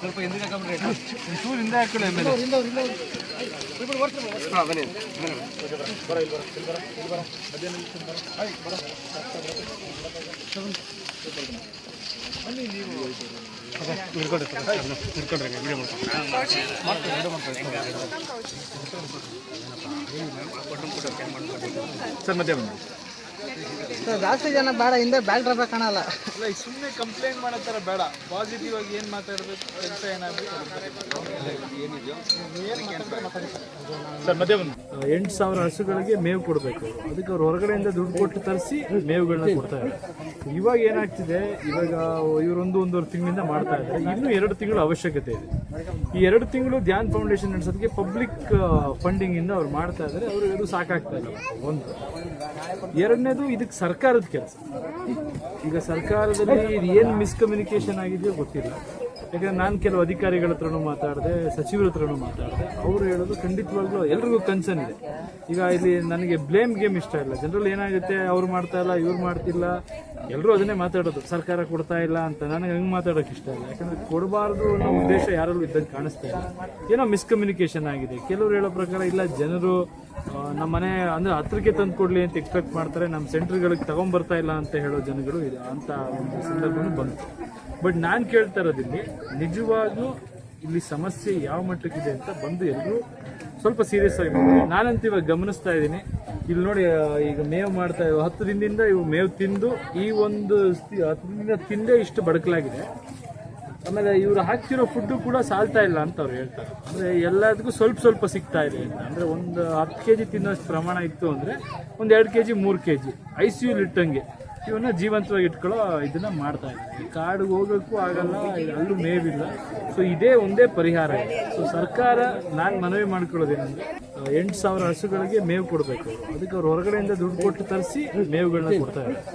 ಸ್ವಲ್ಪ ಹಿಂದೆ ಚೂರು ಹಿಂದೆ ಹಾಕೊಳ್ಳಿ ಆಮೇಲೆ ಸರ್ ಮಧ್ಯ ಬನ್ನಿ ಸರ್ ಜಾಸ್ತಿ ಜನ ಬೇಡ ಹಿಂದೆ ಬ್ಯಾಕ್ ಡ್ರಾಪ್ ಕಾಣಲ್ಲ. ಸುಮ್ಮನೆ ಕಂಪ್ಲೇಂಟ್ ಮಾಡೋ ಥರ ಬೇಡ, ಪಾಸಿಟಿವ್ ಆಗಿ ಏನು ಮಾತಾಡಬೇಕು, ಕೆಲಸ ಏನಾಗಬೇಕು. ಸರ್ ಮಧ್ಯ ಬನ್ನಿ 8,000 ಹಸುಗಳಿಗೆ ಮೇವು ಕೊಡಬೇಕು. ಅದಕ್ಕೆ ಅವ್ರು ಹೊರಗಡೆಯಿಂದ ದುಡ್ಡು ಕೊಟ್ಟು ತರಿಸಿ ಮೇವುಗಳನ್ನ ಕೊಡ್ತಾ ಇದ್ದಾರೆ. ಇವಾಗ ಏನಾಗ್ತಿದೆ, ಇವಾಗ ಇವರೊಂದು 1.5 ತಿಂಗಳಿಂದ ಮಾಡ್ತಾ ಇದ್ದಾರೆ. ಇನ್ನೂ 2 ತಿಂಗಳ ಅವಶ್ಯಕತೆ ಇದೆ. ಈ 2 ತಿಂಗಳು ಧ್ಯಾನ್ ಫೌಂಡೇಶನ್ ನಡೆಸೋದಕ್ಕೆ ಪಬ್ಲಿಕ್ ಫಂಡಿಂಗ್ ಇಂದ ಅವ್ರು ಮಾಡ್ತಾ ಇದ್ದಾರೆ. ಅವರು ಇದು ಸಾಕಾಗ್ತಾ ಇಲ್ಲ. ಒಂದು ಎರಡನೇದು, ಇದಕ್ಕೆ ಸರ್ಕಾರದ ಕೆಲಸ. ಈಗ ಸರ್ಕಾರದಲ್ಲಿ ಇದು ಏನು ಮಿಸ್ಕಮ್ಯುನಿಕೇಶನ್ ಆಗಿದೆಯೋ ಗೊತ್ತಿಲ್ಲ. ಯಾಕಂದ್ರೆ ನಾನು ಕೆಲವು ಅಧಿಕಾರಿಗಳ ಹತ್ರನೂ ಮಾತಾಡಿದೆ, ಸಚಿವರ ಹತ್ರನೂ ಮಾತಾಡಿದೆ. ಅವರು ಹೇಳೋದು ಖಂಡಿತವಾಗ್ಲೂ ಎಲ್ರಿಗೂ ಕನ್ಸರ್ನ್ ಇದೆ. ಈಗ ಇಲ್ಲಿ ನನಗೆ ಬ್ಲೇಮ್ ಗೇಮ್ ಇಷ್ಟ ಇಲ್ಲ. ಜನರಲ್ ಏನಾಗುತ್ತೆ, ಅವ್ರು ಮಾಡ್ತಾ ಇಲ್ಲ, ಇವ್ರು ಮಾಡ್ತಿಲ್ಲ, ಎಲ್ಲರೂ ಅದನ್ನೇ ಮಾತಾಡೋದು, ಸರ್ಕಾರ ಕೊಡ್ತಾ ಇಲ್ಲ ಅಂತ. ನನಗೆ ಹಂಗೆ ಮಾತಾಡೋಕೆ ಇಷ್ಟ ಇಲ್ಲ. ಯಾಕಂದ್ರೆ ಕೊಡಬಾರ್ದು ಅನ್ನೋ ಉದ್ದೇಶ ಯಾರಲ್ಲೂ ಇದ್ದಂಗೆ ಕಾಣಿಸ್ತಾ ಇಲ್ಲ. ಏನೋ ಮಿಸ್ಕಮ್ಯುನಿಕೇಶನ್ ಆಗಿದೆ. ಕೆಲವರು ಹೇಳೋ ಪ್ರಕಾರ ಇಲ್ಲ, ಜನರು ನಮ್ಮ ಮನೆ ಅಂದರೆ ಹತ್ರಕ್ಕೆ ತಂದು ಕೊಡಲಿ ಅಂತ ಎಕ್ಸ್ಪೆಕ್ಟ್ ಮಾಡ್ತಾರೆ, ನಮ್ಮ ಸೆಂಟ್ರ್ಗಳಿಗೆ ತಗೊಂಬರ್ತಾ ಇಲ್ಲ ಅಂತ ಹೇಳೋ ಜನಗಳು ಇದೆ. ಅಂತ ಒಂದು ಸಂದರ್ಭನೂ ಬಂತು. ಬಟ್ ನಾನು ಕೇಳ್ತಾ ಇರೋದಿಲ್ಲಿ ನಿಜವಾಗ್ಲೂ ಇಲ್ಲಿ ಸಮಸ್ಯೆ ಯಾವ ಮಟ್ಟಕ್ಕಿದೆ ಅಂತ ಬಂದು ಎಲ್ಲರೂ ಸ್ವಲ್ಪ ಸೀರಿಯಸ್ ಆಗಿ ನೋಡಿ. ನಾನಂತೂ ಇವಾಗ ಗಮನಿಸ್ತಾ ಇದ್ದೀನಿ. ಇಲ್ಲಿ ನೋಡಿ, ಈಗ ಮೇವು ಮಾಡ್ತಾ 10 ದಿನದಿಂದ ಇವು ಮೇವು ತಿಂದು ಈ ಒಂದು 10 ದಿನದಿಂದ ತಿಂದೇ ಇಷ್ಟು ಬಡಕಲಾಗಿದೆ. ಆಮೇಲೆ ಇವರು ಹಾಕ್ತಿರೋ ಫುಡ್ಡು ಕೂಡ ಸಾಲ್ತಾ ಇಲ್ಲ ಅಂತ ಅವ್ರು ಹೇಳ್ತಾರೆ. ಅಂದರೆ ಎಲ್ಲದಕ್ಕೂ ಸ್ವಲ್ಪ ಸಿಗ್ತಾ ಇದೆ ಅಂತ. ಅಂದರೆ ಒಂದು 10 kg ತಿನ್ನೋಷ್ಟು ಪ್ರಮಾಣ ಇತ್ತು ಅಂದರೆ ಒಂದು 2 kg 3 kg ICU ಇಟ್ಟಂಗೆ ಇವನ್ನ ಜೀವಂತವಾಗಿ ಇಟ್ಕೊಳ್ಳೋ ಇದನ್ನ ಮಾಡ್ತಾ ಇದ್ದಾರೆ. ಕಾಡಿಗೆ ಹೋಗೋಕ್ಕೂ ಆಗಲ್ಲ, ಅಲ್ಲೂ ಮೇವಿಲ್ಲ. ಸೊ ಇದೇ ಒಂದೇ ಪರಿಹಾರ ಇದೆ. ಸೊ ಸರ್ಕಾರ ನಾನು ಮನವಿ ಮಾಡ್ಕೊಳ್ಳೋದೇನೆಂದರೆ 8,000 ಹಸುಗಳಿಗೆ ಮೇವು ಕೊಡಬೇಕು. ಅದಕ್ಕೆ ಅವ್ರು ಹೊರಗಡೆಯಿಂದ ದುಡ್ಡು ಕೊಟ್ಟು ತರಿಸಿ ಮೇವುಗಳನ್ನ ಕೊಡ್ತಾ ಇದ್ದಾರೆ.